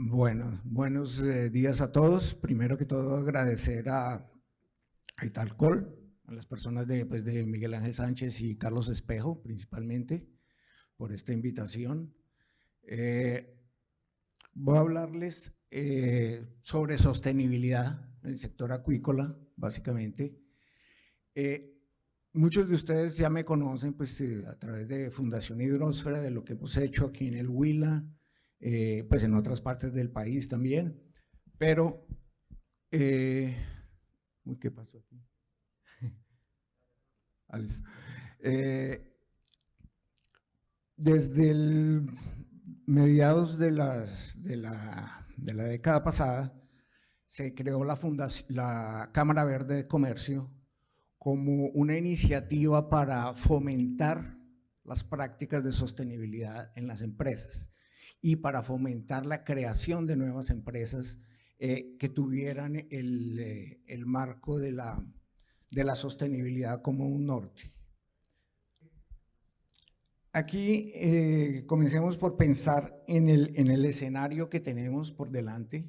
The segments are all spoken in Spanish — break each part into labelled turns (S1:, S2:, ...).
S1: Buenos días a todos. Primero que todo, agradecer a Italcol, a las personas de Miguel Ángel Sánchez y Carlos Espejo, principalmente, por esta invitación. Voy a hablarles sobre sostenibilidad en el sector acuícola, básicamente. Muchos de ustedes ya me conocen pues, a través de Fundación Hidrósfera, de lo que hemos hecho aquí en el Huila, pues en otras partes del país también, pero, ¿qué pasó aquí? Desde mediados de la década pasada, se creó la Cámara Verde de Comercio como una iniciativa para fomentar las prácticas de sostenibilidad en las empresas y para fomentar la creación de nuevas empresas que tuvieran el marco de la sostenibilidad como un norte. Aquí comencemos por pensar en el escenario que tenemos por delante,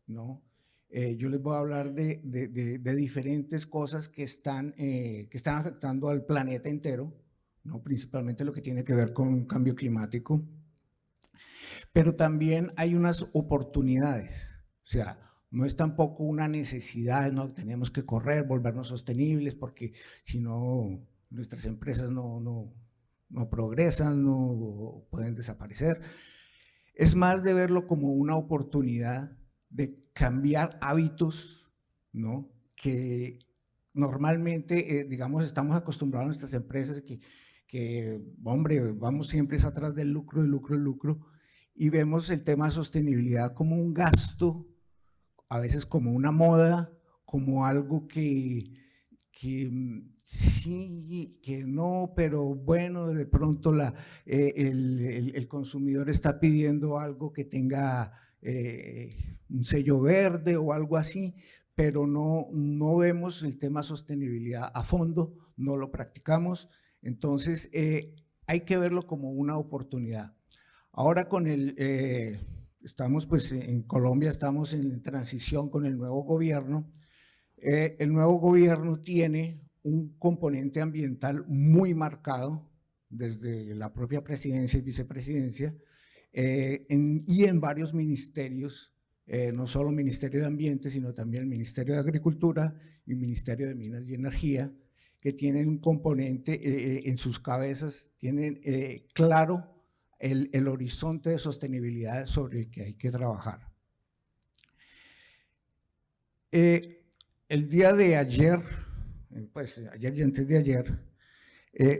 S1: ¿no? Yo les voy a hablar de diferentes cosas que están afectando al planeta entero, ¿no? Principalmente lo que tiene que ver con cambio climático, pero también hay unas oportunidades, o sea, no es tampoco una necesidad, no tenemos que correr, volvernos sostenibles, porque si no, nuestras empresas no progresan, no pueden desaparecer. Es más de verlo como una oportunidad de cambiar hábitos, ¿no? Que normalmente, digamos, estamos acostumbrados a nuestras empresas que, hombre, vamos siempre atrás del lucro, y vemos el tema de sostenibilidad como un gasto, a veces como una moda, como algo que sí, que no, pero bueno, de pronto el consumidor está pidiendo algo que tenga un sello verde o algo así, pero no vemos el tema sostenibilidad a fondo, no lo practicamos, entonces hay que verlo como una oportunidad. Ahora estamos pues en Colombia, estamos en transición con el nuevo gobierno. El nuevo gobierno tiene un componente ambiental muy marcado desde la propia presidencia y vicepresidencia y en varios ministerios, no solo Ministerio de Ambiente, sino también el Ministerio de Agricultura y Ministerio de Minas y Energía, que tienen un componente en sus cabezas, tienen claro el horizonte de sostenibilidad sobre el que hay que trabajar. El día de ayer, pues ayer y antes de ayer,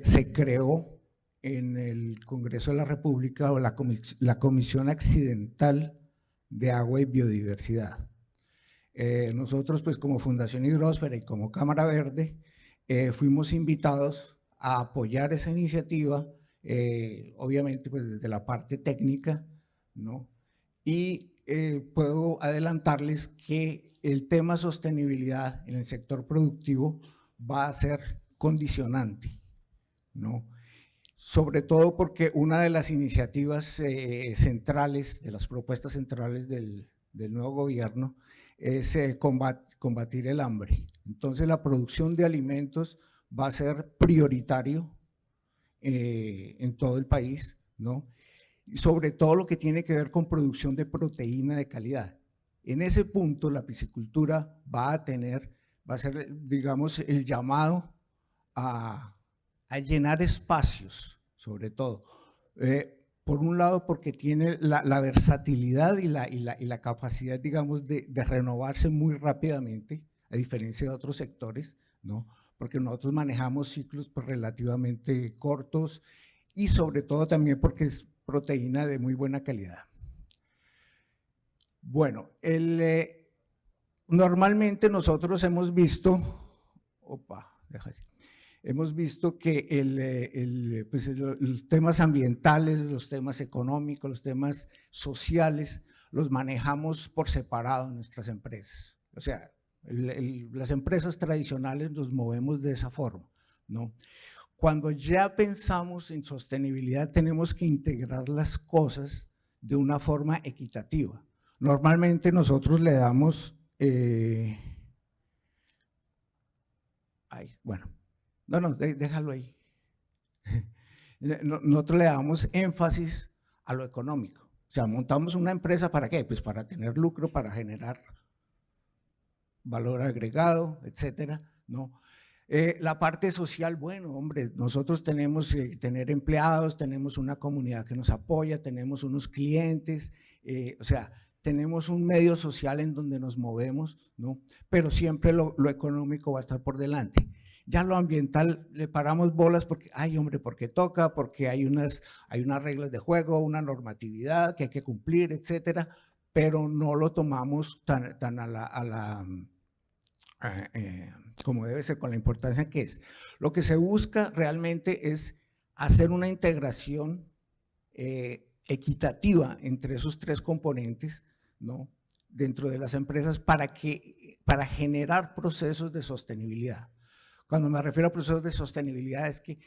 S1: se creó en el Congreso de la República la Comisión Accidental de Agua y Biodiversidad. Nosotros, pues como Fundación Hidrósfera y como Cámara Verde, fuimos invitados a apoyar esa iniciativa, obviamente pues desde la parte técnica, ¿no? Y puedo adelantarles que el tema sostenibilidad en el sector productivo va a ser condicionante, ¿no? Sobre todo porque una de las iniciativas centrales, de las propuestas centrales del nuevo gobierno, es combatir el hambre. Entonces la producción de alimentos va a ser prioritario en todo el país, ¿no? Y sobre todo lo que tiene que ver con producción de proteína de calidad. En ese punto la piscicultura va a ser, digamos, el llamado a llenar espacios, sobre todo. Por un lado, porque tiene la versatilidad y la capacidad, digamos, de renovarse muy rápidamente, a diferencia de otros sectores, ¿no? Porque nosotros manejamos ciclos pues, relativamente cortos y sobre todo también porque es proteína de muy buena calidad. Bueno, normalmente nosotros hemos visto, hemos visto que pues los temas ambientales, los temas económicos, los temas sociales, los manejamos por separado en nuestras empresas. O sea, las empresas tradicionales nos movemos de esa forma, ¿no? Cuando ya pensamos en sostenibilidad, tenemos que integrar las cosas de una forma equitativa. Normalmente nosotros le damos, bueno, no, déjalo ahí. Nosotros le damos énfasis a lo económico. O sea, montamos una empresa ¿para qué? Pues para tener lucro, para generar valor agregado, etcétera, ¿no? La parte social, bueno, hombre, nosotros tenemos que tener empleados, tenemos una comunidad que nos apoya, tenemos unos clientes, o sea, tenemos un medio social en donde nos movemos, ¿no? Pero siempre lo económico va a estar por delante. Ya lo ambiental le paramos bolas porque, ay, hombre, porque toca, porque hay unas reglas de juego, una normatividad que hay que cumplir, etcétera, pero no lo tomamos tan a la como debe ser, con la importancia que es. Lo que se busca realmente es hacer una integración equitativa entre esos tres componentes, ¿no?, dentro de las empresas para generar procesos de sostenibilidad. Cuando me refiero a procesos de sostenibilidad es que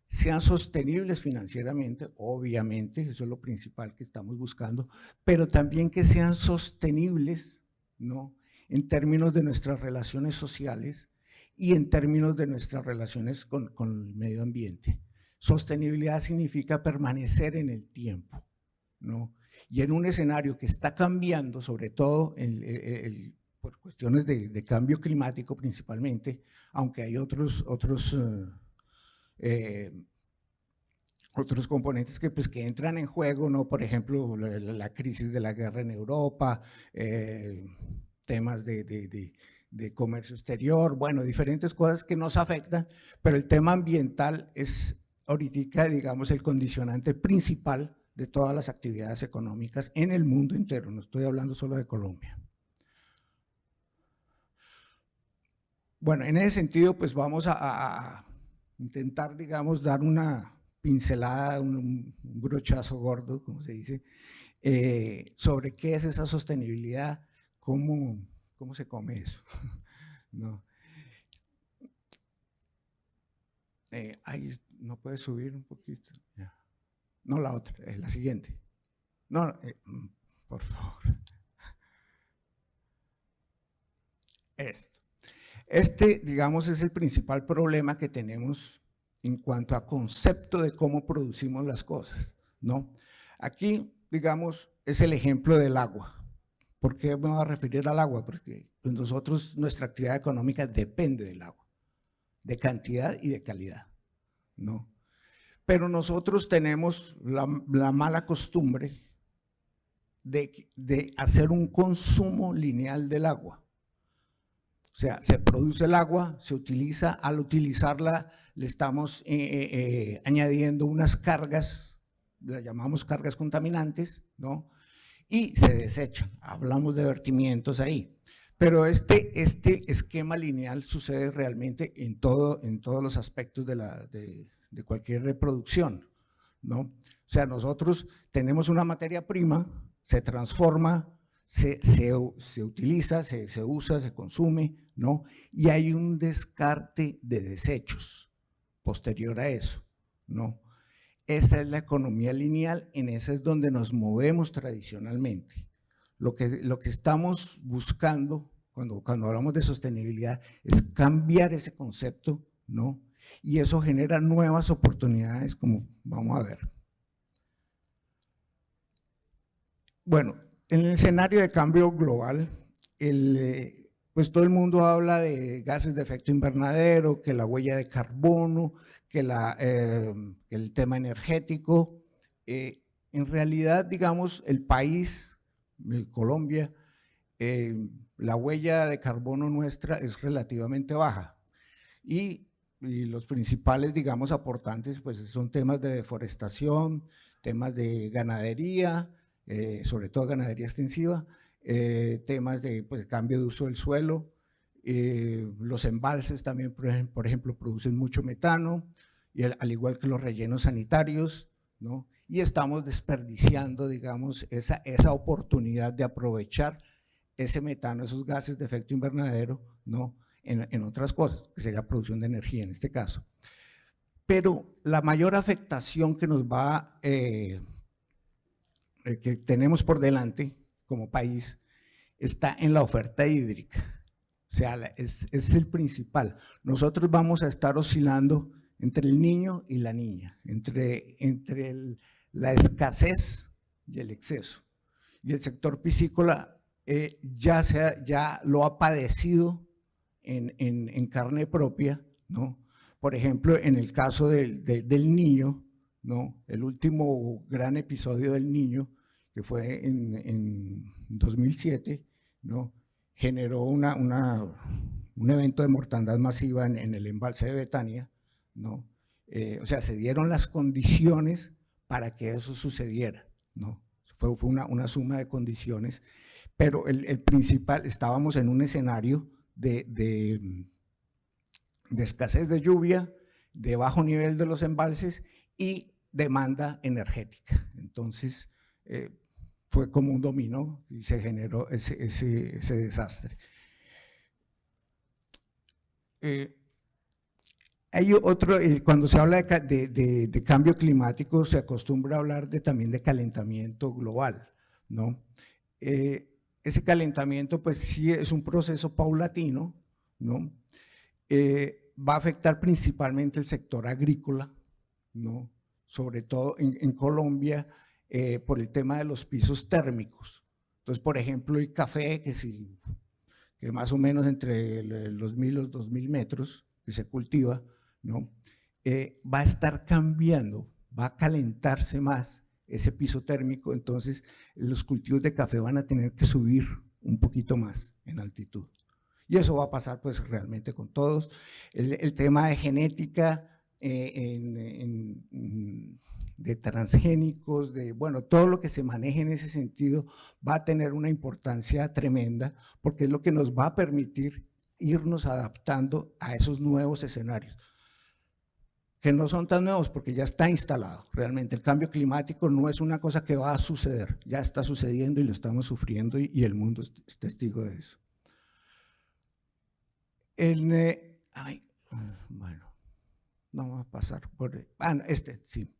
S1: sean sostenibles financieramente, obviamente, eso es lo principal que estamos buscando, pero también que sean sostenibles, ¿no?, en términos de nuestras relaciones sociales y en términos de nuestras relaciones con el medio ambiente. Sostenibilidad significa permanecer en el tiempo, ¿no? Y en un escenario que está cambiando, sobre todo por cuestiones de cambio climático principalmente, aunque hay otros componentes que entran en juego, ¿no? Por ejemplo, la crisis de la guerra en Europa, temas de comercio exterior, bueno, diferentes cosas que nos afectan, pero el tema ambiental es ahorita, digamos, el condicionante principal de todas las actividades económicas en el mundo entero, no estoy hablando solo de Colombia. Bueno, en ese sentido, pues vamos a intentar, digamos, dar una pincelada, un brochazo gordo, como se dice, sobre qué es esa sostenibilidad, cómo se come eso, ¿no? Ahí no puedes subir un poquito. Ya. No, la otra, la siguiente. No, por favor. Digamos, es el principal problema que tenemos en cuanto a concepto de cómo producimos las cosas, ¿no? Aquí, digamos, es el ejemplo del agua. ¿Por qué me voy a referir al agua? Porque pues nosotros, nuestra actividad económica depende del agua, de cantidad y de calidad, ¿no? Pero nosotros tenemos la mala costumbre de hacer un consumo lineal del agua. O sea, se produce el agua, se utiliza, al utilizarla le estamos añadiendo unas cargas, las llamamos cargas contaminantes, ¿no? Y se desechan, hablamos de vertimientos ahí. Pero este esquema lineal sucede realmente en todos los aspectos de cualquier reproducción, ¿no? O sea, nosotros tenemos una materia prima, se transforma, se utiliza, se usa, se consume, ¿no? Y hay un descarte de desechos posterior a eso, ¿no? Esta es la economía lineal, en esa es donde nos movemos tradicionalmente. Lo que estamos buscando cuando hablamos de sostenibilidad es cambiar ese concepto, ¿no? Y eso genera nuevas oportunidades, como vamos a ver. Bueno, en el escenario de cambio global, pues todo el mundo habla de gases de efecto invernadero, que la huella de carbono, que el tema energético. En realidad, digamos, el país, Colombia, la huella de carbono nuestra es relativamente baja. Y los principales, digamos, aportantes, pues son temas de deforestación, temas de ganadería, sobre todo ganadería extensiva, temas de cambio de uso del suelo, los embalses también, por ejemplo, producen mucho metano, y al igual que los rellenos sanitarios, ¿no? Y estamos desperdiciando, digamos, esa oportunidad de aprovechar ese metano, esos gases de efecto invernadero, ¿no?, en otras cosas, que sería producción de energía en este caso. Pero la mayor afectación que nos va, que tenemos por delante como país está en la oferta hídrica. O sea, es el principal. Nosotros vamos a estar oscilando entre el niño y la niña, entre la escasez y el exceso. Y el sector piscícola ya lo ha padecido en carne propia, ¿no? Por ejemplo, en el caso del Niño, ¿no? El último gran episodio del Niño, que fue en 2007, ¿no? Generó un evento de mortandad masiva en el embalse de Betania, ¿no? O sea, se dieron las condiciones para que eso sucediera, ¿no? Fue una suma de condiciones, pero el principal, estábamos en un escenario de escasez de lluvia, de bajo nivel de los embalses y demanda energética. Entonces, fue como un dominó y se generó ese desastre. Hay otro, cuando se habla de cambio climático, se acostumbra a hablar también de calentamiento global, ¿no? Ese calentamiento, pues sí es un proceso paulatino, ¿no? Va a afectar principalmente el sector agrícola, ¿no? Sobre todo en Colombia, por el tema de los pisos térmicos. Entonces, por ejemplo, el café, que más o menos entre los 1000 y los 2000 metros que se cultiva, ¿no? Va a estar cambiando, va a calentarse más ese piso térmico, entonces los cultivos de café van a tener que subir un poquito más en altitud. Y eso va a pasar pues realmente con todos. El tema de genética, de transgénicos, bueno, todo lo que se maneje en ese sentido va a tener una importancia tremenda porque es lo que nos va a permitir irnos adaptando a esos nuevos escenarios, que no son tan nuevos porque ya está instalado. Realmente el cambio climático no es una cosa que va a suceder, ya está sucediendo y lo estamos sufriendo y el mundo es testigo de eso. Bueno, no va a pasar por… sí.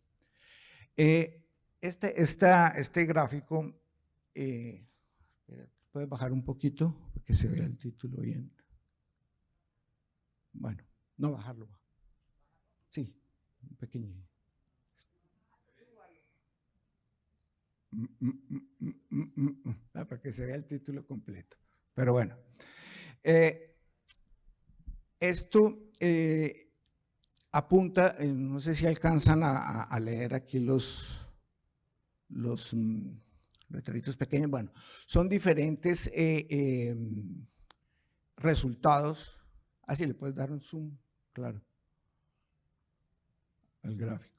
S1: Este gráfico, ¿puedes bajar un poquito para que se vea el título bien? Bueno, no bajarlo. Sí, un pequeño. Para que se vea el título completo. Pero bueno, esto apunta, no sé si alcanzan a leer aquí los letreritos pequeños, bueno, son diferentes resultados. Así le puedes dar un zoom, claro, al gráfico.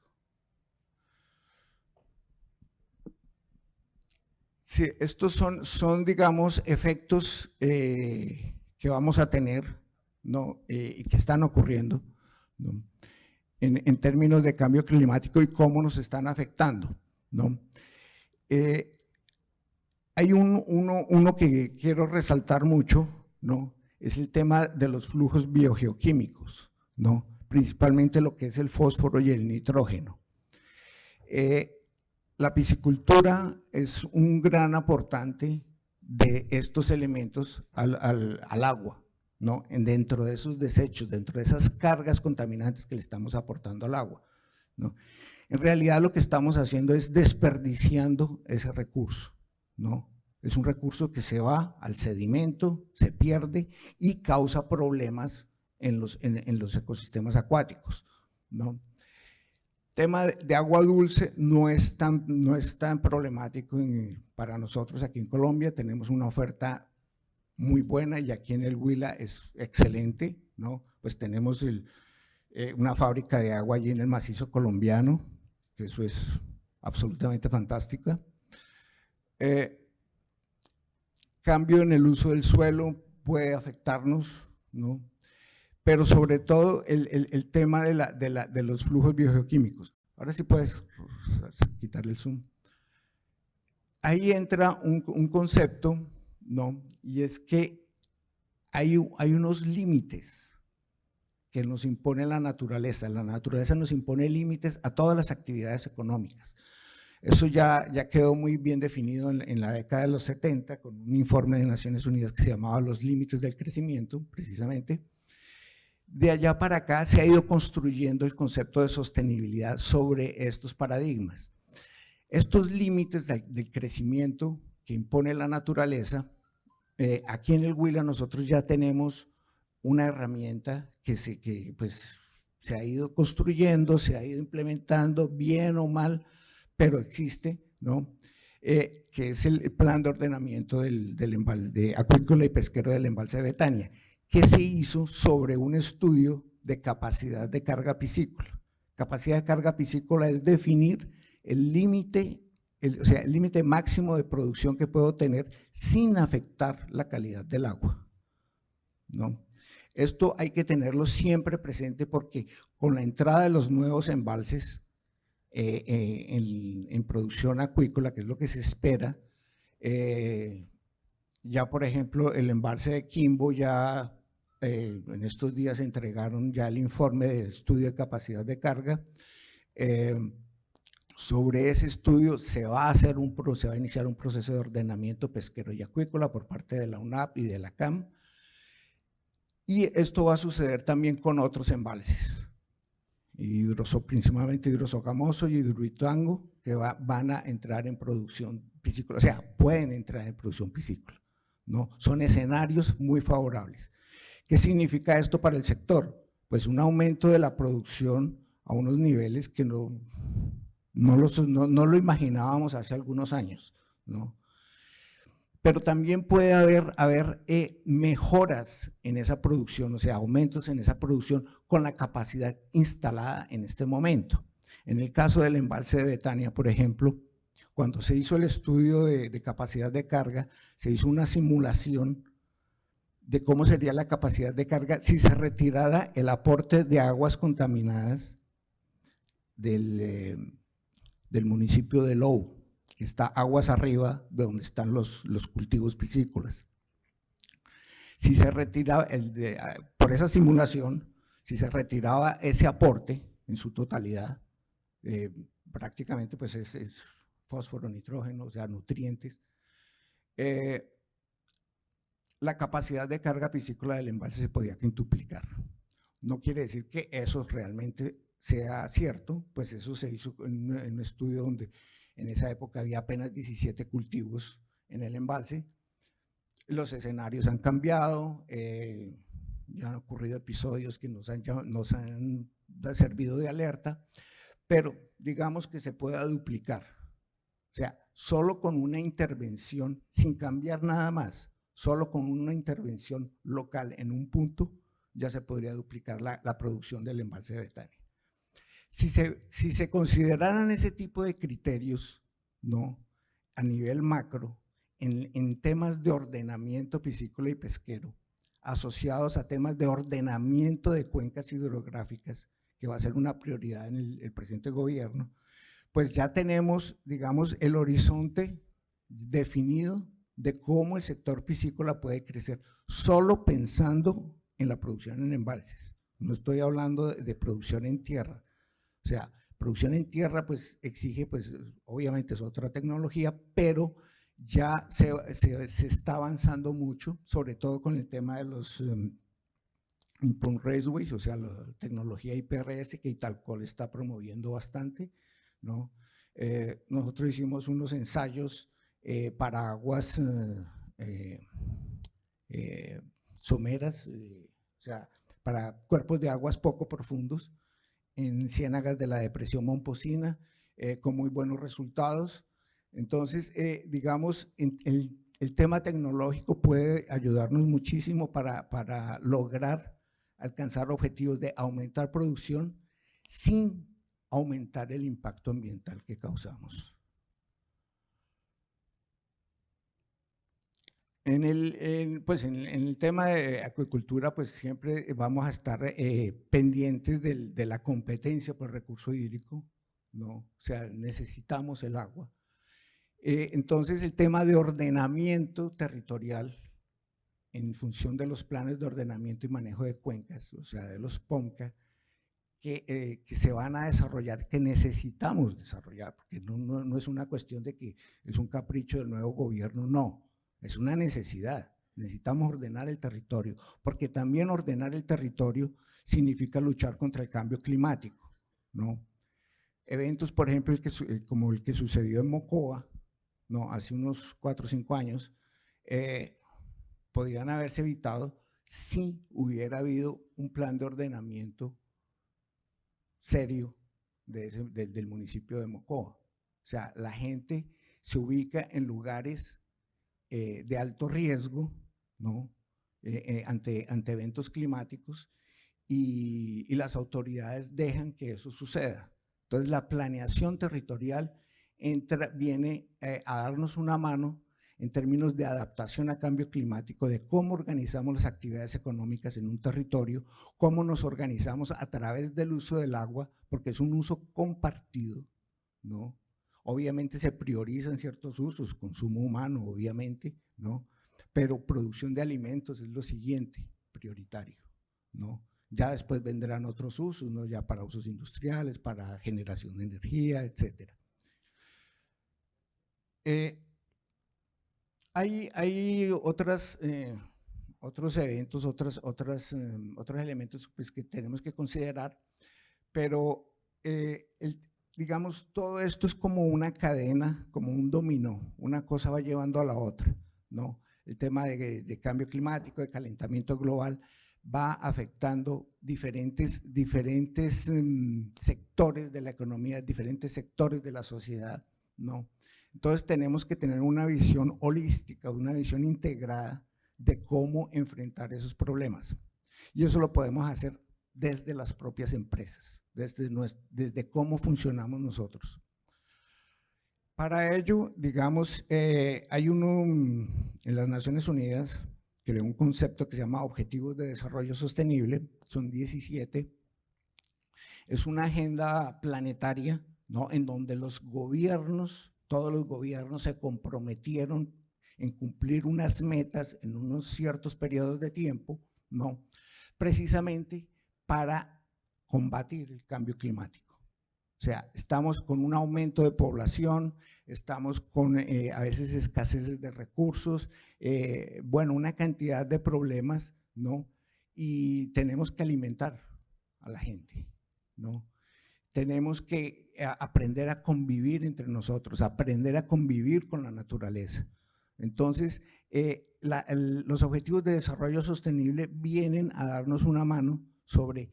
S1: Sí, estos son digamos, efectos que vamos a tener, ¿no? Y que están ocurriendo, ¿no? En términos de cambio climático y cómo nos están afectando, ¿no? Hay uno que quiero resaltar mucho, ¿no? Es el tema de los flujos biogeoquímicos, ¿no? Principalmente lo que es el fósforo y el nitrógeno. La piscicultura es un gran aportante de estos elementos al agua, ¿no? Dentro de esos desechos, dentro de esas cargas contaminantes que le estamos aportando al agua, ¿no? En realidad lo que estamos haciendo es desperdiciando ese recurso, ¿no? Es un recurso que se va al sedimento, se pierde y causa problemas en los ecosistemas acuáticos, ¿no? Tema de agua dulce no es tan problemático para nosotros aquí en Colombia. Tenemos una oferta muy buena y aquí en el Huila es excelente, ¿no? Pues tenemos una fábrica de agua allí en el macizo colombiano, que eso es absolutamente fantástica. Cambio en el uso del suelo puede afectarnos, ¿no? Pero sobre todo el tema de los flujos biogeoquímicos. Ahora sí puedes quitarle el zoom. Ahí entra un concepto, ¿no? Y es que hay unos límites que nos impone la naturaleza. La naturaleza nos impone límites a todas las actividades económicas. Eso ya quedó muy bien definido en la década de los 70 con un informe de Naciones Unidas que se llamaba Los Límites del Crecimiento, precisamente. De allá para acá se ha ido construyendo el concepto de sostenibilidad sobre estos paradigmas. Estos límites del crecimiento que impone la naturaleza, aquí en el Huila nosotros ya tenemos una herramienta que se ha ido construyendo, se ha ido implementando, bien o mal, pero existe, ¿no? Que es el plan de ordenamiento de acuícola y pesquero del embalse de Betania, que se hizo sobre un estudio de capacidad de carga piscícola. Capacidad de carga piscícola es definir el límite, o sea, el límite máximo de producción que puedo tener sin afectar la calidad del agua, ¿no? Esto hay que tenerlo siempre presente porque con la entrada de los nuevos embalses en producción acuícola, que es lo que se espera, ya por ejemplo el embalse de Quimbo ya en estos días entregaron ya el informe de estudio de capacidad de carga. Sobre ese estudio se va a iniciar un proceso de ordenamiento pesquero y acuícola por parte de la UNAP y de la CAM. Y esto va a suceder también con otros embalses, principalmente Hidrosogamoso y Hidroituango, que van a entrar en producción piscícola, o sea, pueden entrar en producción piscícola, ¿no? Son escenarios muy favorables. ¿Qué significa esto para el sector? Pues un aumento de la producción a unos niveles que no lo imaginábamos hace algunos años, ¿no? Pero también puede haber mejoras en esa producción, o sea, aumentos en esa producción con la capacidad instalada en este momento. En el caso del embalse de Betania, por ejemplo, cuando se hizo el estudio de capacidad de carga, se hizo una simulación de cómo sería la capacidad de carga si se retirara el aporte de aguas contaminadas del municipio de Lobo, que está aguas arriba de donde están los cultivos piscícolas. Si se retiraba, por esa simulación, si se retiraba ese aporte en su totalidad, prácticamente pues es fósforo, nitrógeno, o sea, nutrientes, la capacidad de carga piscícola del embalse se podía quintuplicar. No quiere decir que eso realmente sea cierto, pues eso se hizo en un estudio donde en esa época había apenas 17 cultivos en el embalse. Los escenarios han cambiado, ya han ocurrido episodios que nos han servido de alerta, pero digamos que se pueda duplicar. O sea, solo con una intervención, sin cambiar nada más, solo con una intervención local en un punto, ya se podría duplicar la producción del embalse de Betania. Si se consideraran ese tipo de criterios, ¿no?, a nivel macro, en temas de ordenamiento piscícola y pesquero, asociados a temas de ordenamiento de cuencas hidrográficas, que va a ser una prioridad en el presente gobierno, pues ya tenemos, digamos, el horizonte definido de cómo el sector piscícola puede crecer, solo pensando en la producción en embalses. No estoy hablando de producción en tierra. O sea, producción en tierra pues exige, pues obviamente es otra tecnología, pero ya se está avanzando mucho, sobre todo con el tema de los Imprint Raceways, o sea, la tecnología IPRS que Italcol está promoviendo bastante, ¿no? Nosotros hicimos unos ensayos para aguas someras, o sea, para cuerpos de aguas poco profundos, en ciénagas de la depresión Momposina, con muy buenos resultados. Entonces, digamos, el tema tecnológico puede ayudarnos muchísimo para lograr alcanzar objetivos de aumentar producción sin aumentar el impacto ambiental que causamos. En el tema de acuicultura, pues siempre vamos a estar pendientes de la competencia por el recurso hídrico, ¿no? O sea, necesitamos el agua. Entonces, el tema de ordenamiento territorial en función de los planes de ordenamiento y manejo de cuencas, o sea, de los POMCA, que se van a desarrollar, que necesitamos desarrollar, porque no es una cuestión de que es un capricho del nuevo gobierno, no, es una necesidad. Necesitamos ordenar el territorio, porque también ordenar el territorio significa luchar contra el cambio climático, ¿no? Eventos, por ejemplo, como el que sucedió en Mocoa, ¿no? Hace unos 4 o 5 años, podrían haberse evitado si hubiera habido un plan de ordenamiento serio del municipio de Mocoa. O sea, la gente se ubica en lugares de alto riesgo, ¿no? Ante eventos climáticos y las autoridades dejan que eso suceda. Entonces, la planeación territorial viene a darnos una mano en términos de adaptación a cambio climático, de cómo organizamos las actividades económicas en un territorio, cómo nos organizamos a través del uso del agua, porque es un uso compartido, ¿no? Obviamente se priorizan ciertos usos, consumo humano, obviamente, ¿no? Pero producción de alimentos es lo siguiente, prioritario, ¿no? Ya después vendrán otros usos, ¿no? Ya para usos industriales, para generación de energía, etc. Hay otros eventos, otros elementos pues, que tenemos que considerar, pero digamos, todo esto es como una cadena, como un dominó, una cosa va llevando a la otra, ¿no? El tema de cambio climático, de calentamiento global, va afectando diferentes sectores de la economía, diferentes sectores de la sociedad, ¿no? Entonces tenemos que tener una visión holística, una visión integrada de cómo enfrentar esos problemas. Y eso lo podemos hacer desde las propias empresas, desde cómo funcionamos nosotros. Para ello, digamos, hay en las Naciones Unidas, creó un concepto que se llama Objetivos de Desarrollo Sostenible, son 17, es una agenda planetaria, ¿no? En donde los gobiernos, todos los gobiernos se comprometieron en cumplir unas metas en unos ciertos periodos de tiempo, ¿no? Precisamente para combatir el cambio climático. O sea, estamos con un aumento de población, estamos con a veces escaseces de recursos, bueno, una cantidad de problemas, ¿no? Y tenemos que alimentar a la gente, ¿no? Tenemos que aprender a convivir entre nosotros, aprender a convivir con la naturaleza. Entonces, los objetivos de desarrollo sostenible vienen a darnos una mano sobre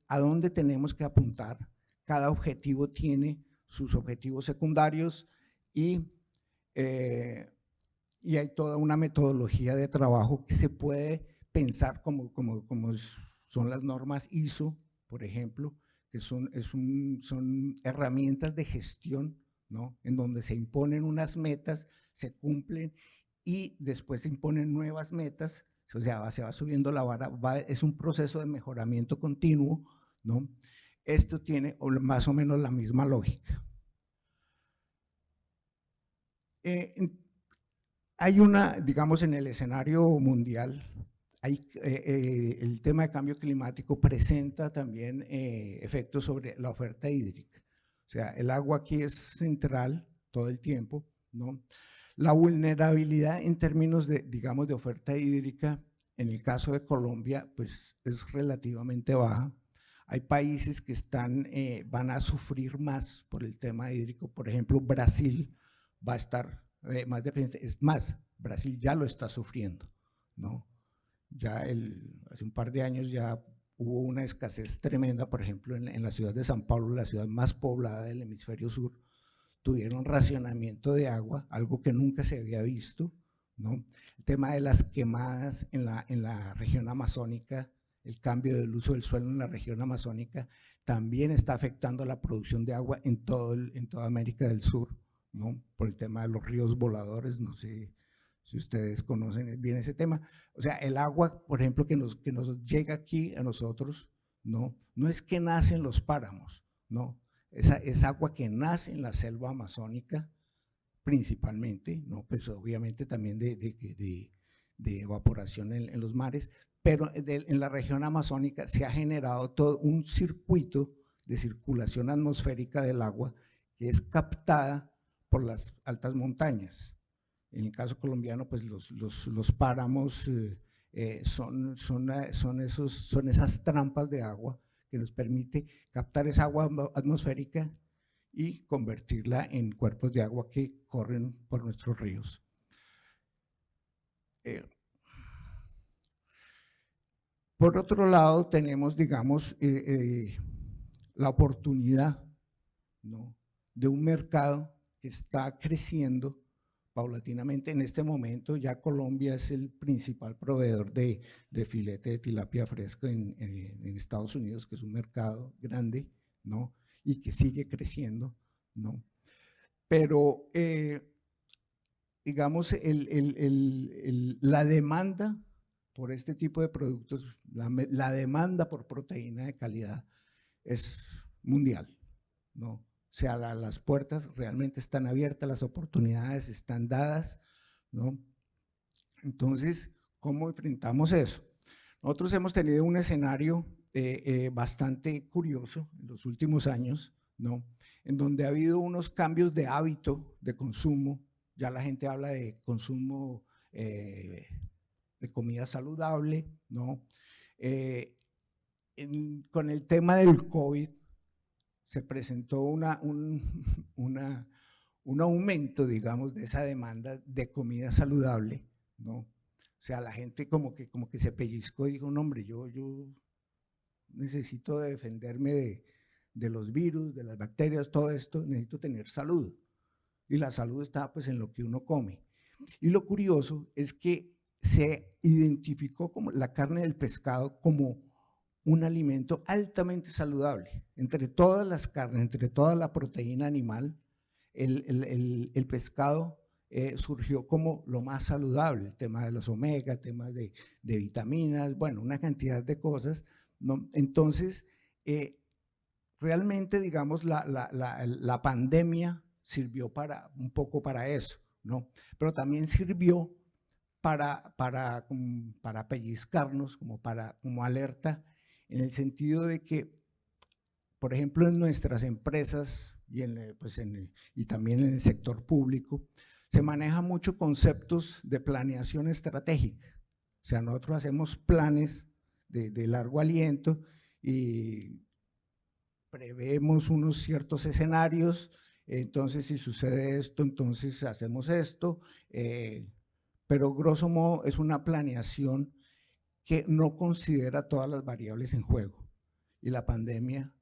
S1: a dónde tenemos que apuntar. Cada objetivo tiene sus objetivos secundarios y hay toda una metodología de trabajo que se puede pensar como son las normas ISO, por ejemplo, que son herramientas de gestión, ¿no? En donde se imponen unas metas, se cumplen y después se imponen nuevas metas, o sea, se va subiendo la vara, es un proceso de mejoramiento continuo, ¿no? Esto tiene más o menos la misma lógica. Hay digamos, en el escenario mundial, el tema de cambio climático presenta también efectos sobre la oferta hídrica. O sea, el agua aquí es central todo el tiempo, ¿no? La vulnerabilidad en términos de, digamos, de oferta hídrica, en el caso de Colombia, pues es relativamente baja. Hay países que van a sufrir más por el tema hídrico. Por ejemplo, Brasil va a estar más dependiente. Es más, Brasil ya lo está sufriendo, ¿no? Ya hace un par de años ya hubo una escasez tremenda, por ejemplo, en la ciudad de San Paulo, la ciudad más poblada del hemisferio sur, tuvieron racionamiento de agua, algo que nunca se había visto, ¿no? El tema de las quemadas en la región amazónica, el cambio del uso del suelo en la región amazónica, también está afectando la producción de agua en toda América del Sur, ¿no? Por el tema de los ríos voladores, no sé si ustedes conocen bien ese tema. O sea, el agua, por ejemplo, que nos llega aquí a nosotros, no es que nace en los páramos, no, es agua que nace en la selva amazónica principalmente, ¿no? Pues obviamente también de evaporación en los mares, pero en la región amazónica se ha generado todo un circuito de circulación atmosférica del agua que es captada por las altas montañas. En el caso colombiano, pues los páramos son esas trampas de agua que nos permite captar esa agua atmosférica y convertirla en cuerpos de agua que corren por nuestros ríos. Por otro lado, tenemos, digamos, la oportunidad, ¿no?, de un mercado que está creciendo paulatinamente. En este momento ya Colombia es el principal proveedor de filete de tilapia fresca en Estados Unidos, que es un mercado grande, ¿no?, y que sigue creciendo, ¿no? Pero, digamos, la demanda por este tipo de productos, la demanda por proteína de calidad es mundial, ¿no? O sea, las puertas realmente están abiertas, las oportunidades están dadas, ¿no? Entonces, ¿cómo enfrentamos eso? Nosotros hemos tenido un escenario bastante curioso en los últimos años, ¿no?, en donde ha habido unos cambios de hábito de consumo. Ya la gente habla de consumo de comida saludable, ¿no? Con el tema del COVID se presentó un aumento, digamos, de esa demanda de comida saludable, ¿no? O sea, la gente como que se pellizcó y dijo, no, hombre, yo necesito defenderme de los virus, de las bacterias, todo esto, necesito tener salud. Y la salud está pues en lo que uno come. Y lo curioso es que se identificó como la carne del pescado como un alimento altamente saludable. Entre todas las carnes, entre toda la proteína animal, el pescado surgió como lo más saludable, el tema de los omega, temas de vitaminas, bueno, una cantidad de cosas, ¿no? Entonces, realmente, digamos, la pandemia sirvió un poco para eso, ¿no? Pero también sirvió para pellizcarnos, como alerta, en el sentido de que, por ejemplo, en nuestras empresas y también en el sector público, se maneja mucho conceptos de planeación estratégica. O sea, nosotros hacemos planes de largo aliento y prevemos unos ciertos escenarios. Entonces, si sucede esto, entonces hacemos esto, pero grosso modo es una planeación que no considera todas las variables en juego. Y la pandemia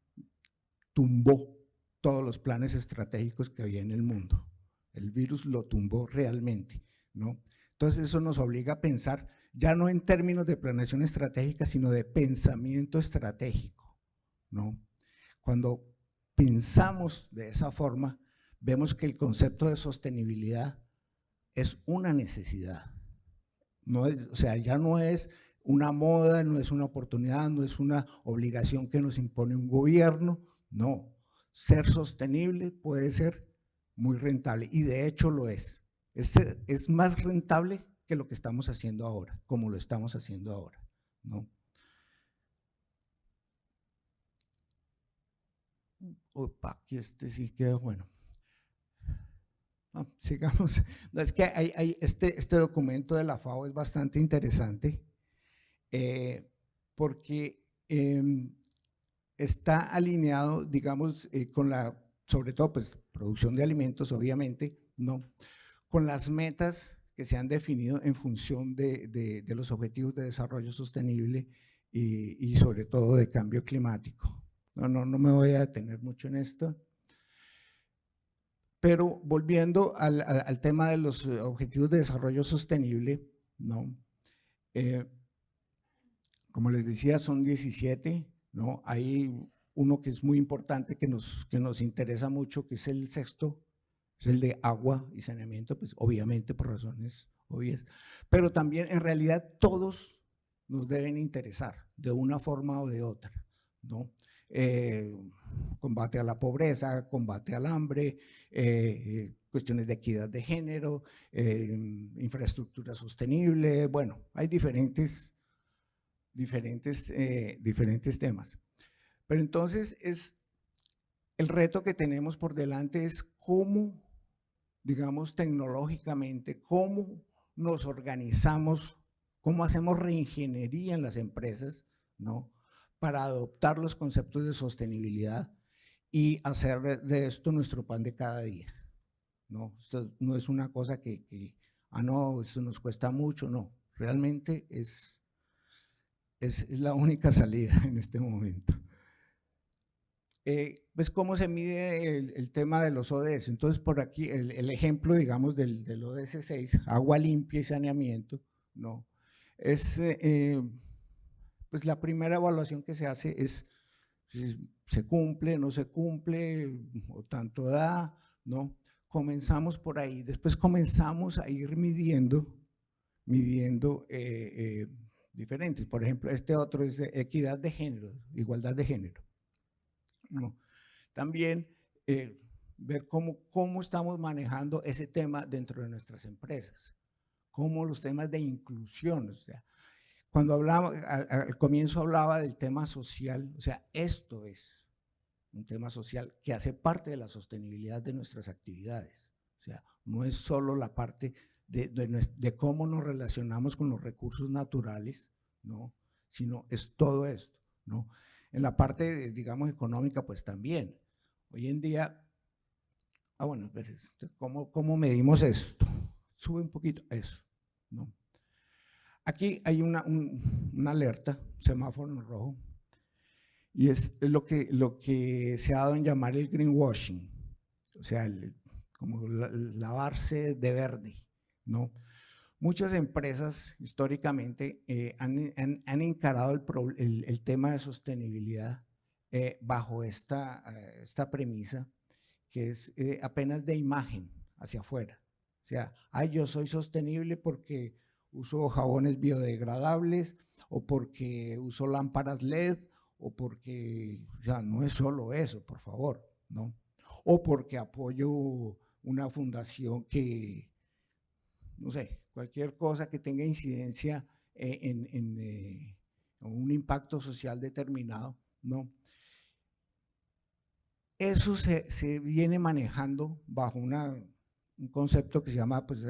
S1: tumbó todos los planes estratégicos que había en el mundo. El virus lo tumbó realmente, ¿no? Entonces eso nos obliga a pensar ya no en términos de planeación estratégica, sino de pensamiento estratégico, ¿no? Cuando pensamos de esa forma, vemos que el concepto de sostenibilidad es una necesidad. No es, o sea, ya no es una moda, no es una oportunidad, no es una obligación que nos impone un gobierno, no. Ser sostenible puede ser muy rentable y de hecho lo es. Es más rentable que lo que estamos haciendo ahora, como lo estamos haciendo ahora, ¿no? Opa, aquí sí queda bueno. No, sigamos. No, es que este documento de la FAO es bastante interesante porque está alineado, digamos, con sobre todo, pues, producción de alimentos, obviamente, ¿no?, con las metas que se han definido en función de los objetivos de desarrollo sostenible y sobre todo de cambio climático. No me voy a detener mucho en esto. Pero volviendo al tema de los objetivos de desarrollo sostenible, ¿no? Como les decía, son 17, ¿no? Hay uno que es muy importante, que nos interesa mucho, que es el sexto, es el de agua y saneamiento, pues obviamente por razones obvias, pero también en realidad todos nos deben interesar de una forma o de otra, ¿no? Combate a la pobreza, combate al hambre, cuestiones de equidad de género, infraestructura sostenible, bueno, hay diferentes diferentes temas. Pero entonces el reto que tenemos por delante es cómo, digamos, tecnológicamente, cómo nos organizamos, cómo hacemos reingeniería en las empresas, ¿no?, para adoptar los conceptos de sostenibilidad y hacer de esto nuestro pan de cada día, ¿no? Esto no es una cosa no, esto nos cuesta mucho, no, realmente es la única salida en este momento. Pues cómo se mide el tema de los ODS. Entonces, por aquí el ejemplo, digamos, del ODS 6, agua limpia y saneamiento, ¿no? Es, pues la primera evaluación que se hace es si se cumple, no se cumple, o tanto da, ¿no? Comenzamos por ahí, después comenzamos a ir midiendo diferentes. Por ejemplo, este otro es equidad de género, igualdad de género, ¿no? También ver cómo estamos manejando ese tema dentro de nuestras empresas, cómo los temas de inclusión, o sea, cuando hablaba, al comienzo hablaba del tema social, o sea, esto es un tema social que hace parte de la sostenibilidad de nuestras actividades, o sea, no es solo la parte de cómo nos relacionamos con los recursos naturales, ¿no?, sino es todo esto, ¿no? En la parte, digamos, económica, pues también. Hoy en día, bueno, pero ¿cómo medimos esto? Sube un poquito eso, ¿no? Aquí hay una alerta, semáforo en rojo, y es lo que se ha dado en llamar el greenwashing, o sea, como lavarse de verde, ¿no? Muchas empresas históricamente han encarado el tema de sostenibilidad bajo esta premisa, que es apenas de imagen hacia afuera. O sea, yo soy sostenible porque uso jabones biodegradables o porque uso lámparas LED o porque, o sea, no es solo eso, por favor, ¿no? O porque apoyo una fundación que, no sé, cualquier cosa que tenga incidencia en un impacto social determinado, ¿no? Eso se viene manejando bajo un concepto que se llama, pues,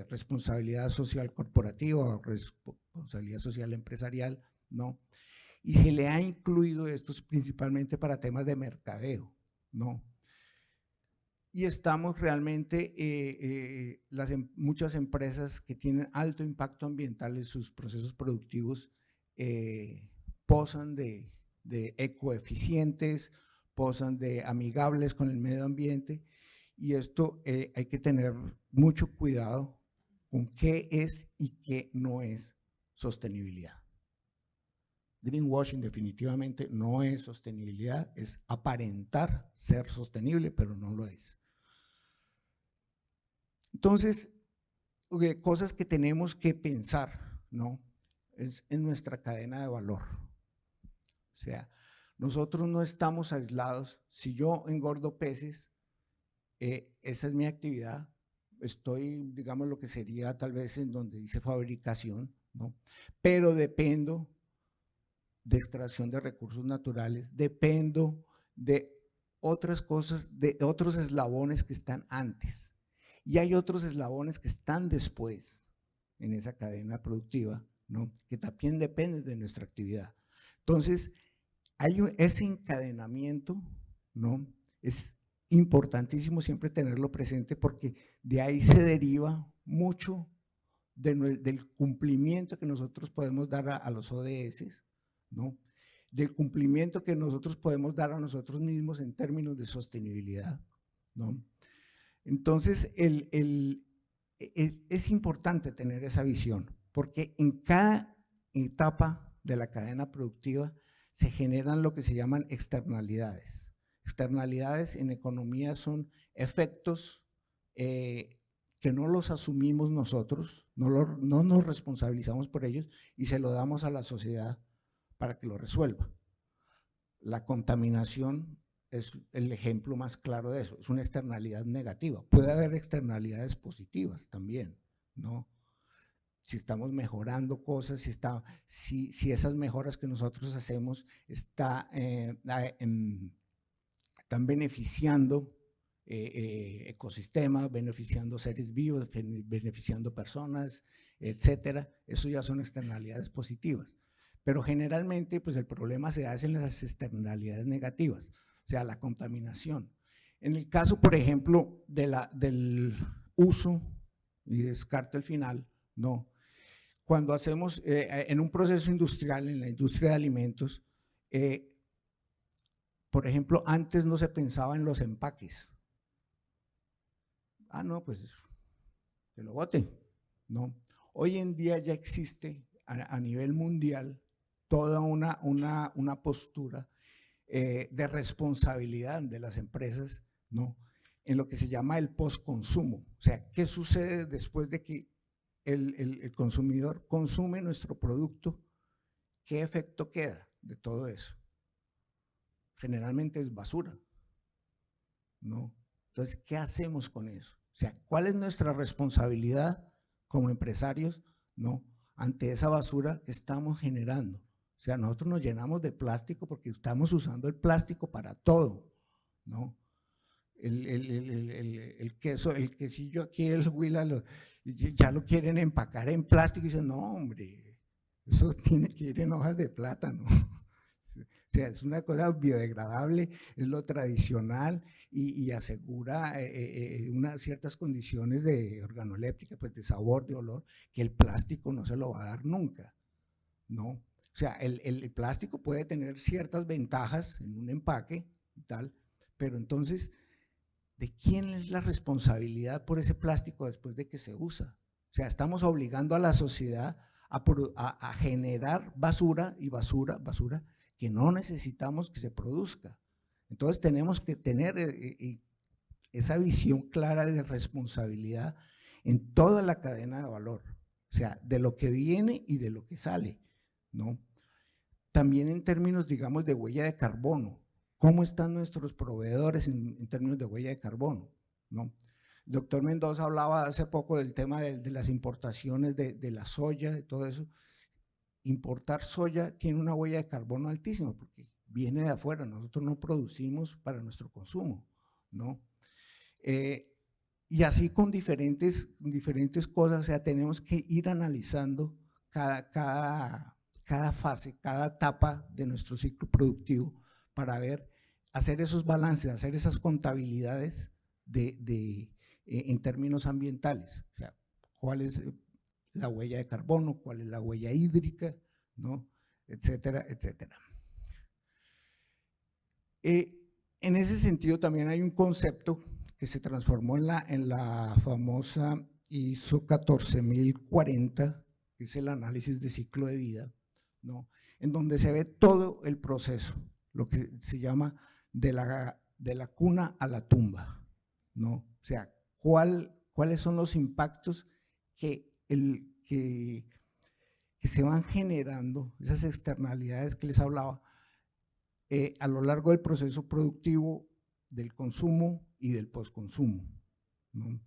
S1: responsabilidad social corporativa o responsabilidad social empresarial, ¿no? Y se le ha incluido esto principalmente para temas de mercadeo, ¿no? Y estamos realmente, muchas empresas que tienen alto impacto ambiental en sus procesos productivos posan de ecoeficientes, posan de amigables con el medio ambiente, y esto hay que tener mucho cuidado con qué es y qué no es sostenibilidad. Greenwashing definitivamente no es sostenibilidad, es aparentar ser sostenible, pero no lo es. Entonces, cosas que tenemos que pensar, ¿no?, es en nuestra cadena de valor. O sea, nosotros no estamos aislados. Si yo engordo peces, esa es mi actividad. Estoy, digamos, lo que sería tal vez en donde dice fabricación, ¿no? Pero dependo de extracción de recursos naturales, dependo de otras cosas, de otros eslabones que están antes. Y hay otros eslabones que están después en esa cadena productiva, ¿no?, que también dependen de nuestra actividad. Entonces, hay ese encadenamiento, ¿no?, es importantísimo siempre tenerlo presente porque de ahí se deriva mucho del cumplimiento que nosotros podemos dar a los ODS, ¿no?, del cumplimiento que nosotros podemos dar a nosotros mismos en términos de sostenibilidad, ¿no? Entonces, es importante tener esa visión, porque en cada etapa de la cadena productiva se generan lo que se llaman externalidades. Externalidades en economía son efectos que no los asumimos nosotros, no nos responsabilizamos por ellos y se lo damos a la sociedad para que lo resuelva. La contaminación es el ejemplo más claro de eso, es una externalidad negativa. Puede haber externalidades positivas también, ¿no? si estamos mejorando cosas, si esas mejoras que nosotros hacemos están beneficiando ecosistemas, beneficiando seres vivos, beneficiando personas, etcétera. Eso ya son externalidades positivas. Pero generalmente, pues el problema se hace en las externalidades negativas, o sea, la contaminación. En el caso, por ejemplo, del uso y descarte al final, no. Cuando hacemos en un proceso industrial, en la industria de alimentos, por ejemplo, antes no se pensaba en los empaques. Ah, no, pues que lo boten. No. Hoy en día ya existe a nivel mundial toda una postura de responsabilidad de las empresas, ¿no?, en lo que se llama el postconsumo. O sea, ¿qué sucede después de que el consumidor consume nuestro producto? ¿Qué efecto queda de todo eso? Generalmente es basura, ¿no? Entonces, ¿qué hacemos con eso? O sea, ¿cuál es nuestra responsabilidad como empresarios, ¿no?, ante esa basura que estamos generando? O sea, nosotros nos llenamos de plástico porque estamos usando el plástico para todo, ¿no? El queso, el quesillo aquí, el Huila, ya lo quieren empacar en plástico y dicen, no, hombre, eso tiene que ir en hojas de plátano. O sea, es una cosa biodegradable, es lo tradicional y asegura unas ciertas condiciones de organoléptica, pues de sabor, de olor, que el plástico no se lo va a dar nunca, ¿no? O sea, el plástico puede tener ciertas ventajas en un empaque y tal, pero entonces, ¿de quién es la responsabilidad por ese plástico después de que se usa? O sea, estamos obligando a la sociedad a generar basura y basura que no necesitamos que se produzca. Entonces tenemos que tener esa visión clara de responsabilidad en toda la cadena de valor, o sea, de lo que viene y de lo que sale, ¿no? También en términos, digamos, de huella de carbono. ¿Cómo están nuestros proveedores en términos de huella de carbono, ¿no? El doctor Mendoza hablaba hace poco del tema de las importaciones de la soya, de todo eso. Importar soya tiene una huella de carbono altísima porque viene de afuera, nosotros no producimos para nuestro consumo, ¿no? Y así con diferentes cosas, o sea, tenemos que ir analizando cada fase, cada etapa de nuestro ciclo productivo para ver, hacer esos balances, hacer esas contabilidades en términos ambientales, o sea, cuál es la huella de carbono, cuál es la huella hídrica, ¿no?, etcétera, etcétera. En ese sentido también hay un concepto que se transformó en la famosa ISO 14040, que es el análisis de ciclo de vida, ¿no?, en donde se ve todo el proceso, lo que se llama de la cuna a la tumba, ¿no? O sea, cuáles son los impactos que se van generando, esas externalidades que les hablaba, a lo largo del proceso productivo, del consumo y del postconsumo, ¿no?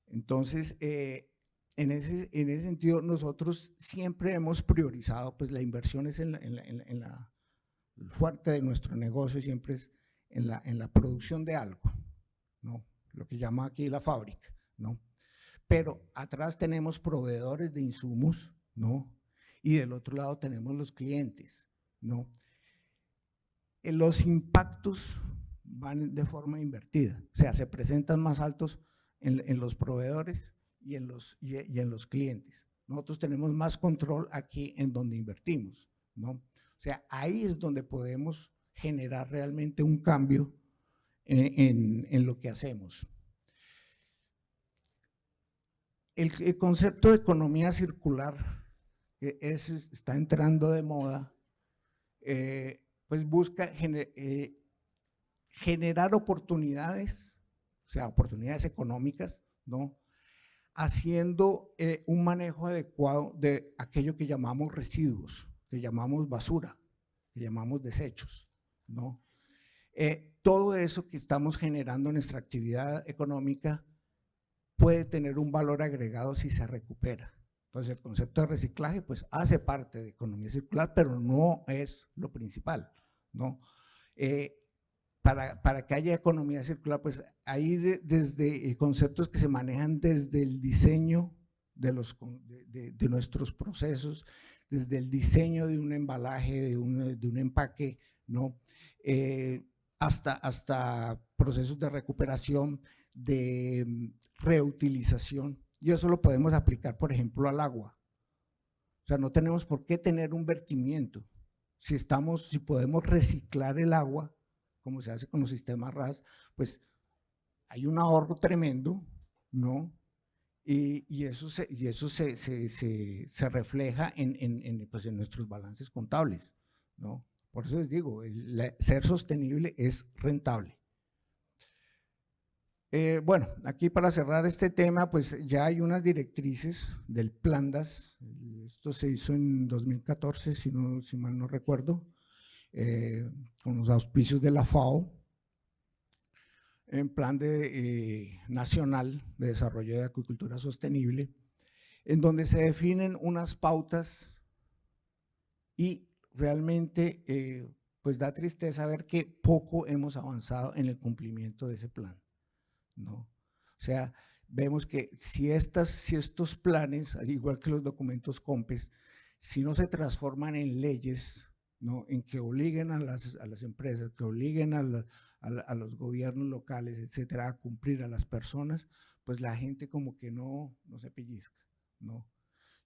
S1: Entonces, en ese sentido, nosotros siempre hemos priorizado, pues la inversión es el fuerte de nuestro negocio, siempre es en la producción de algo, ¿no?, lo que llama aquí la fábrica, ¿no? Pero atrás tenemos proveedores de insumos, ¿no?, y del otro lado tenemos los clientes, ¿no? Los impactos van de forma invertida, o sea, se presentan más altos en los proveedores y en los clientes. Nosotros tenemos más control aquí en donde invertimos, ¿no? O sea, ahí es donde podemos generar realmente un cambio en lo que hacemos. El concepto de economía circular, que está entrando de moda, pues busca generar oportunidades, o sea, oportunidades económicas, ¿no?, haciendo un manejo adecuado de aquello que llamamos residuos, que llamamos basura, que llamamos desechos, ¿no? Todo eso que estamos generando en nuestra actividad económica puede tener un valor agregado si se recupera. Entonces, el concepto de reciclaje pues hace parte de economía circular, pero no es lo principal, ¿no? Para que haya economía circular, pues hay desde conceptos que se manejan desde el diseño de nuestros procesos, desde el diseño de un embalaje, de un empaque, ¿no? Hasta procesos de recuperación, de reutilización, y eso lo podemos aplicar, por ejemplo, al agua. O sea, no tenemos por qué tener un vertimiento. Si podemos reciclar el agua, como se hace con los sistemas RAS, pues hay un ahorro tremendo, ¿no? Y eso se refleja pues en nuestros balances contables, ¿no? Por eso les digo, ser sostenible es rentable. Bueno, aquí para cerrar este tema, pues ya hay unas directrices del PLANDAS, esto se hizo en 2014, si mal no recuerdo, con los auspicios de la FAO, en plan nacional de desarrollo de acuicultura sostenible, en donde se definen unas pautas y realmente pues da tristeza ver que poco hemos avanzado en el cumplimiento de ese plan, ¿no? O sea, vemos que si estos planes, al igual que los documentos COMPES, si no se transforman en leyes, ¿no? En que obliguen a las empresas, que obliguen a los gobiernos locales, etcétera, a cumplir, a las personas, pues la gente como que no se pellizca, ¿no?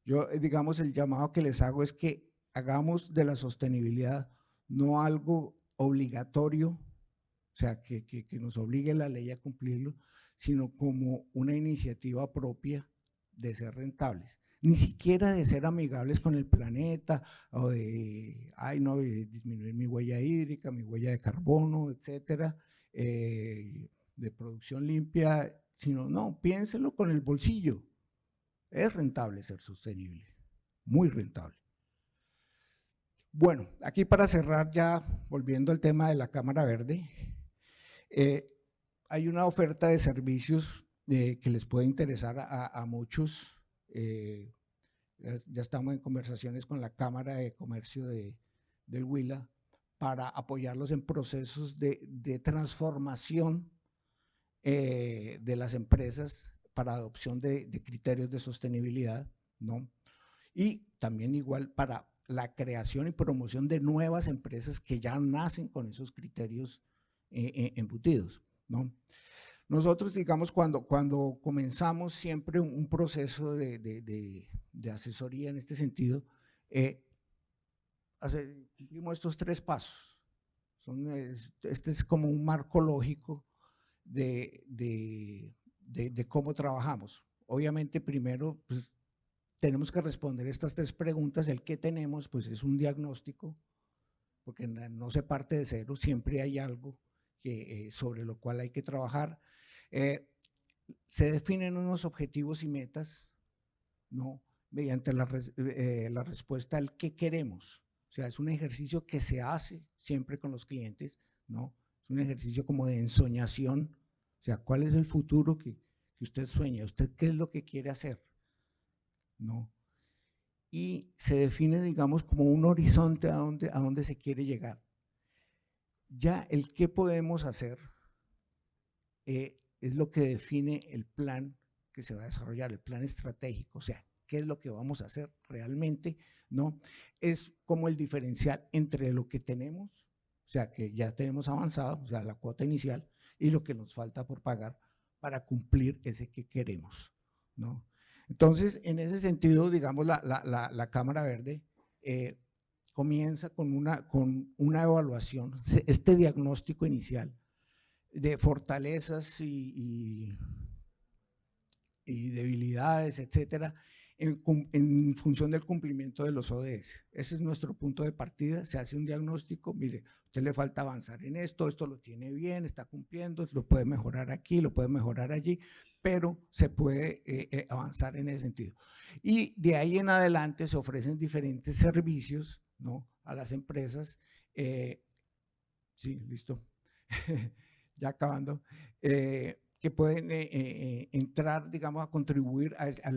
S1: Yo, digamos, el llamado que les hago es que hagamos de la sostenibilidad no algo obligatorio, o sea, que nos obligue la ley a cumplirlo, sino como una iniciativa propia de ser rentables. Ni siquiera de ser amigables con el planeta o de, de disminuir mi huella hídrica, mi huella de carbono, etcétera, de producción limpia, sino, no, piénselo con el bolsillo. Es rentable ser sostenible, muy rentable. Bueno, aquí para cerrar ya, volviendo al tema de la Cámara Verde, hay una oferta de servicios que les puede interesar a muchos. Ya estamos en conversaciones con la Cámara de Comercio del Huila para apoyarlos en procesos de transformación de las empresas para adopción de criterios de sostenibilidad, ¿no? Y también igual para la creación y promoción de nuevas empresas que ya nacen con esos criterios embutidos, ¿no? Nosotros, digamos, cuando comenzamos siempre un proceso de asesoría en este sentido, cumplimos estos 3 pasos. Este es como un marco lógico de cómo trabajamos. Obviamente, primero, pues, tenemos que responder estas 3 preguntas. El qué tenemos, pues es un diagnóstico, porque no se parte de cero, siempre hay algo sobre lo cual hay que trabajar. Se definen unos objetivos y metas, ¿no? Mediante la respuesta al qué queremos. O sea, es un ejercicio que se hace siempre con los clientes, ¿no? Es un ejercicio como de ensoñación. O sea, ¿cuál es el futuro que usted sueña? ¿Usted qué es lo que quiere hacer? ¿No? Y se define, digamos, como un horizonte a dónde se quiere llegar. Ya el qué podemos hacer es lo que define el plan que se va a desarrollar, el plan estratégico, o sea, qué es lo que vamos a hacer realmente, ¿no? Es como el diferencial entre lo que tenemos, o sea, que ya tenemos avanzado, o sea, la cuota inicial, y lo que nos falta por pagar para cumplir ese que queremos, ¿no? Entonces, en ese sentido, digamos, la Cámara Verde comienza con una evaluación, este diagnóstico inicial de fortalezas y debilidades, etcétera, en función del cumplimiento de los ODS. Ese es nuestro punto de partida. Se hace un diagnóstico, mire, a usted le falta avanzar en esto lo tiene bien, está cumpliendo, lo puede mejorar aquí, lo puede mejorar allí, pero se puede avanzar en ese sentido. Y de ahí en adelante se ofrecen diferentes servicios, ¿no?, a las empresas. Sí, listo. Ya acabando. que pueden entrar, digamos, a contribuir a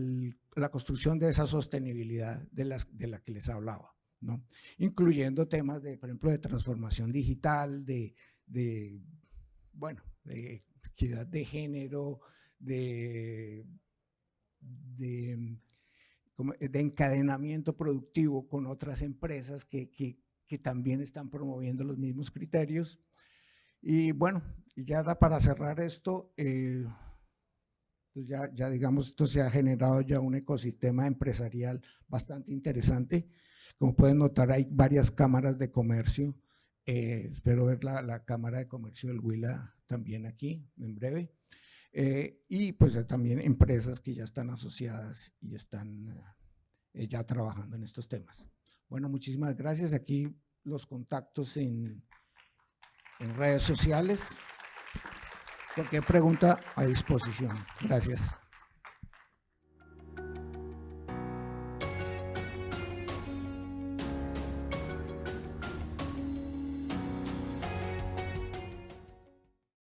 S1: la construcción de esa sostenibilidad de la que les hablaba, ¿no? Incluyendo temas de, por ejemplo, de transformación digital, bueno, de equidad de género, de encadenamiento productivo con otras empresas que también están promoviendo los mismos criterios. Y bueno, y ya para cerrar esto, pues ya digamos, esto se ha generado ya un ecosistema empresarial bastante interesante. Como pueden notar, hay varias cámaras de comercio. Espero ver la Cámara de Comercio del Huila también aquí en breve. Y pues también empresas que ya están asociadas y están ya trabajando en estos temas. Bueno, muchísimas gracias. Aquí los contactos en redes sociales. Cualquier pregunta a disposición. Gracias.